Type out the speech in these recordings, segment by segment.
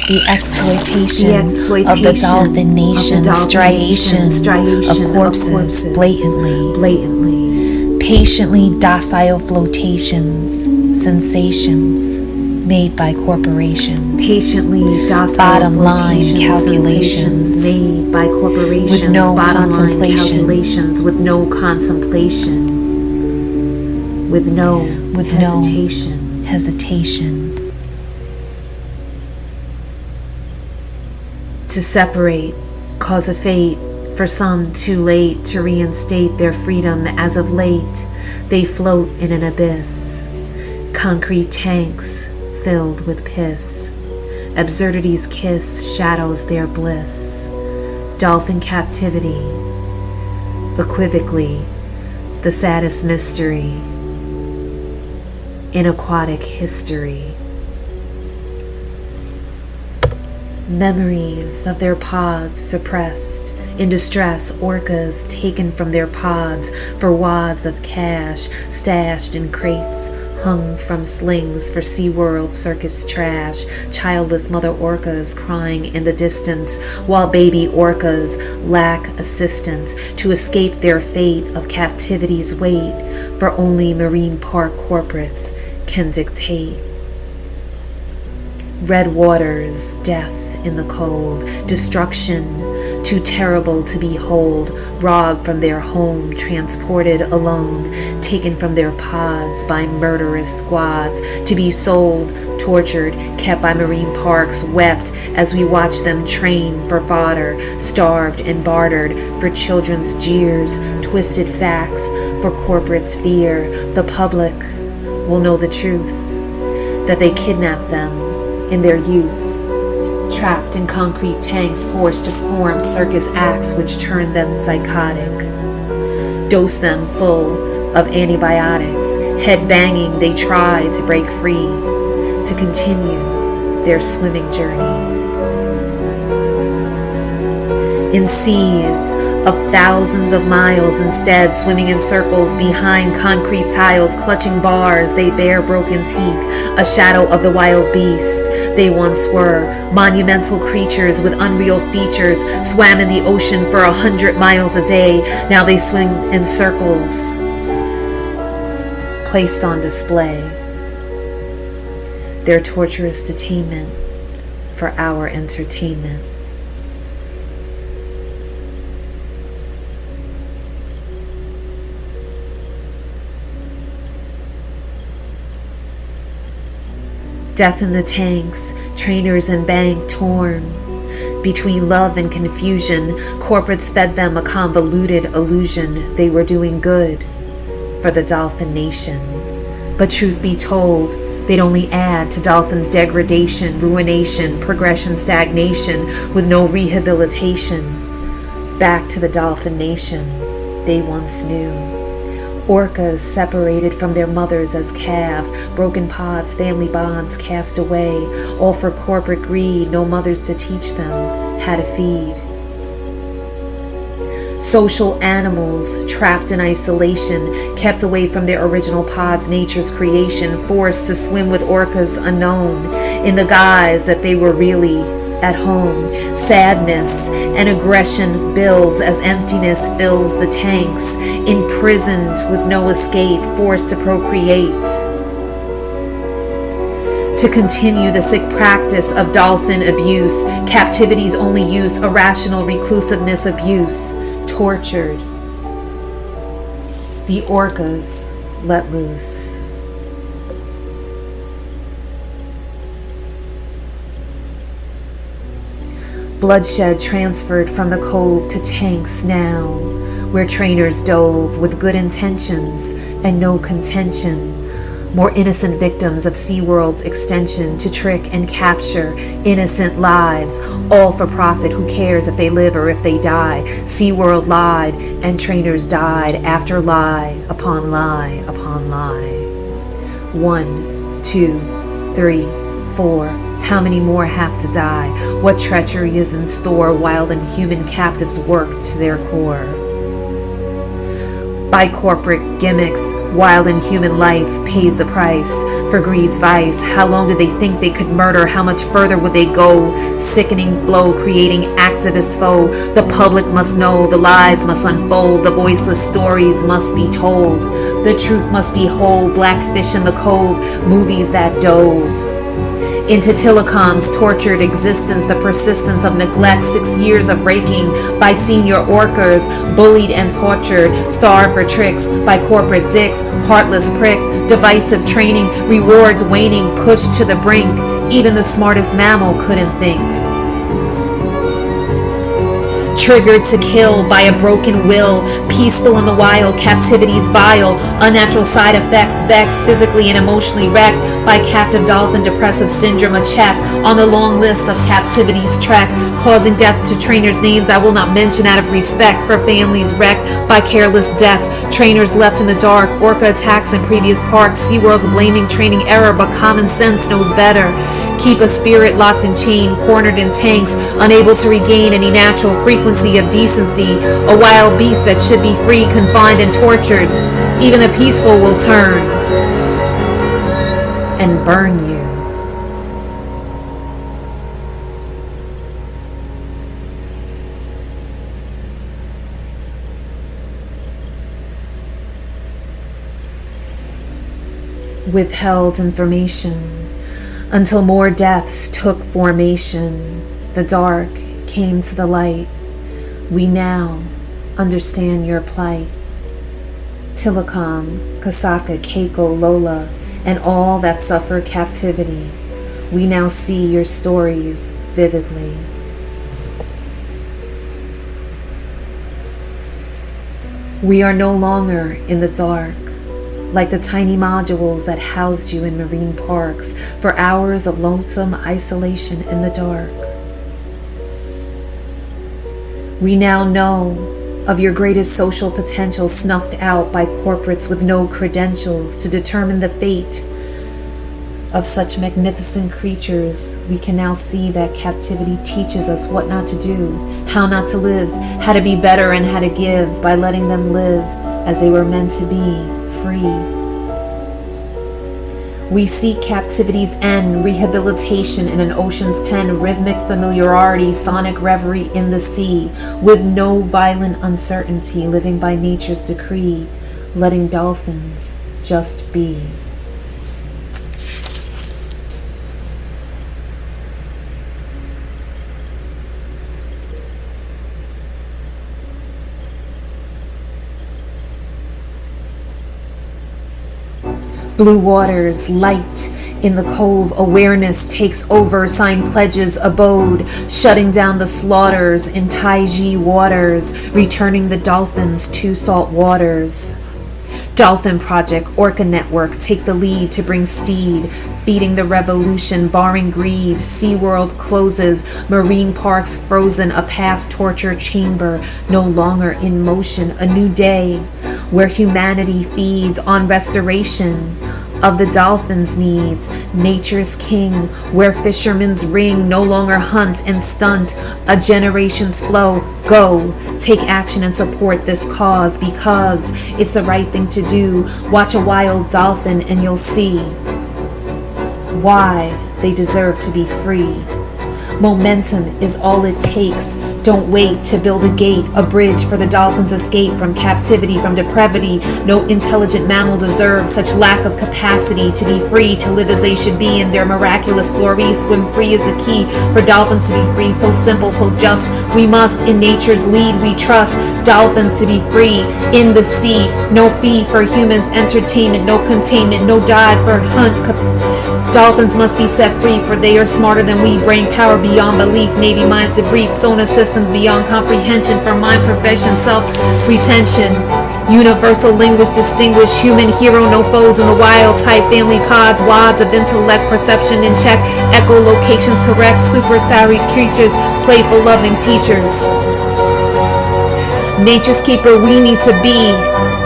the exploitation of the dolphin nation's striations of corpses blatantly, patiently docile flotations, sensations made by corporations, bottom line calculations made by corporations, with no bottom line contemplation, calculations, with no contemplation, with no hesitation. To separate, cause a fate, for some too late to reinstate their freedom. As of late, they float in an abyss, concrete tanks filled with piss. Absurdity's kiss shadows their bliss. Dolphin captivity, equivocally, the saddest mystery in aquatic history. Memories of their pods suppressed, in distress, orcas taken from their pods for wads of cash, stashed in crates, hung from slings for SeaWorld circus trash. Childless mother orcas crying in the distance, while baby orcas lack assistance to escape their fate of captivity's weight, for only marine park corporates can dictate. Red waters, death in the cove, destruction too terrible to behold, robbed from their home, transported alone, taken from their pods by murderous squads, to be sold, tortured, kept by marine parks, wept as we watch them train for fodder, starved and bartered for children's jeers, twisted facts for corporate's fear. The public will know the truth, that they kidnapped them in their youth, trapped in concrete tanks, forced to perform circus acts which turn them psychotic, dose them full of antibiotics. Head banging, they try to break free, to continue their swimming journey. In seas of thousands of miles, instead swimming in circles behind concrete tiles, clutching bars, they bear broken teeth, a shadow of the wild beasts they once were. Monumental creatures with unreal features swam in the ocean for 100 miles a day. Now they swing in circles, placed on display, their torturous detainment for our entertainment. Death in the tanks, trainers and bank torn. Between love and confusion, corporates fed them a convoluted illusion they were doing good for the dolphin nation. But truth be told, they'd only add to dolphins' degradation, ruination, progression, stagnation, with no rehabilitation. Back to the dolphin nation they once knew. Orcas separated from their mothers as calves, broken pods, family bonds cast away, all for corporate greed, no mothers to teach them how to feed. Social animals trapped in isolation, kept away from their original pods, nature's creation, forced to swim with orcas unknown, in the guise that they were really at home. Sadness and aggression builds as emptiness fills the tanks, imprisoned with no escape, forced to procreate, to continue the sick practice of dolphin abuse, captivity's only use, irrational reclusiveness abuse, tortured. The orcas let loose. Bloodshed transferred from the cove to tanks now, where trainers dove with good intentions and no contention. More innocent victims of SeaWorld's extension to trick and capture innocent lives, all for profit. Who cares if they live or if they die? SeaWorld lied and trainers died after lie upon lie upon lie. 1, 2, 3, 4. How many more have to die? What treachery is in store? Wild and human captives work to their core. by corporate gimmicks. Wild and human life pays the price for greed's vice. How long did they think they could murder? How much further would they go? Sickening flow, creating activist foe. The public must know, the lies must unfold, the voiceless stories must be told. The truth must be whole, blackfish in the cove, movies that dove into telecom's tortured existence, the persistence of neglect, 6 years of raking by senior orcas, bullied and tortured, starved for tricks by corporate dicks, heartless pricks, divisive training, rewards waning, pushed to the brink. Even the smartest mammal couldn't think. Triggered to kill by a broken will, peaceful in the wild, captivity's vile, unnatural side effects, vexed, physically and emotionally wrecked by captive dolphin depressive syndrome, a check on the long list of captivity's trek, causing death to trainers' names I will not mention out of respect for families wrecked by careless deaths, trainers left in the dark, orca attacks in previous parks, SeaWorld's blaming training error, but common sense knows better. Keep a spirit locked in chain, cornered in tanks, unable to regain any natural frequency of decency, a wild beast that should be free, confined and tortured. Even the peaceful will turn and burn you. Withheld information until more deaths took formation. The dark came to the light. We now understand your plight. Telecom, Kasaka, Keiko, Lola, and all that suffer captivity. We now see your stories vividly. We are no longer in the dark, like the tiny modules that housed you in marine parks for hours of lonesome isolation in the dark. We now know of your greatest social potential snuffed out by corporates with no credentials to determine the fate of such magnificent creatures. We can now see that captivity teaches us what not to do, how not to live, how to be better and how to give by letting them live as they were meant to be. Free. We seek captivity's end, rehabilitation in an ocean's pen, rhythmic familiarity, sonic reverie in the sea, with no violent uncertainty, living by nature's decree, letting dolphins just be. Blue waters, light in the cove, awareness takes over, sign pledges, abode, shutting down the slaughters in Taiji waters, returning the dolphins to salt waters. Dolphin Project, Orca Network, take the lead to bring steed, feeding the revolution, barring greed. SeaWorld closes, marine parks frozen, a past torture chamber, no longer in motion, a new day where humanity feeds on restoration of the dolphin's needs, nature's king, where fishermen's ring no longer hunt and stunt, a generation's flow. Go, take action and support this cause because it's the right thing to do. Watch a wild dolphin and you'll see why they deserve to be free. Momentum is all it takes. Don't wait to build a gate, a bridge for the dolphins' escape from captivity, from depravity. No intelligent mammal deserves such lack of capacity to be free, to live as they should be in their miraculous glory. Swim free is the key for dolphins to be free. So simple, so just. We must, in nature's lead, we trust dolphins to be free in the sea. No fee for humans' entertainment, no containment, no dive for hunt. Dolphins must be set free, for they are smarter than we. Brain power beyond belief, Navy minds debrief, sonar systems beyond comprehension. For mind profession, self-retention, universal linguist, distinguished human hero, no foes in the wild. Type family pods, wads of intellect, perception in check, echolocations correct. Super sorry creatures, playful loving teachers. Nature's keeper we need to be.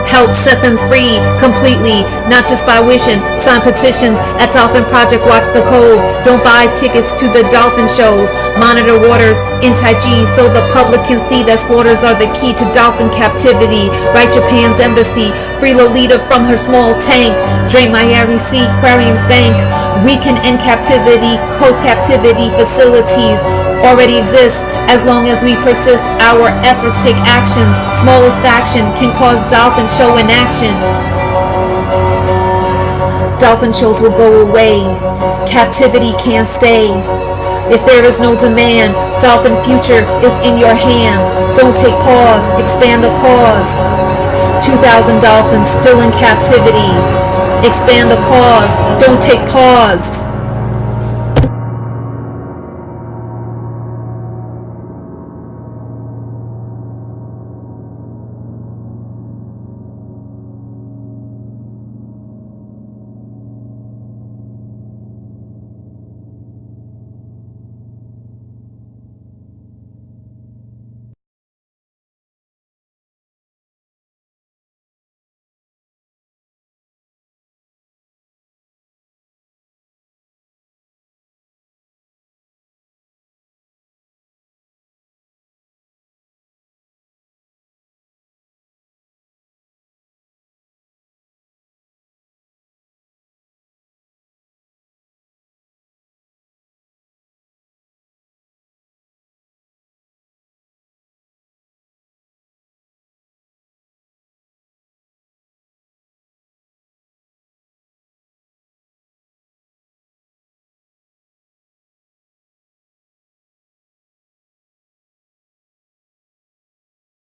Help set them free completely, not just by wishing. Sign petitions at Dolphin Project Watch the Cove. Don't buy tickets to the Dolphin shows. Monitor waters in Taiji so the public can see that slaughters are the key to dolphin captivity. Write Japan's embassy, free Lolita from her small tank. Drain Miami Sea, Aquarium's bank. We can end captivity, close captivity facilities already exist. As long as we persist, our efforts take actions. Smallest faction can cause dolphin show inaction. Dolphin shows will go away. Captivity can't stay. If there is no demand, dolphin future is in your hands. Don't take pause, expand the cause. 2,000 dolphins still in captivity. Expand the cause, don't take pause.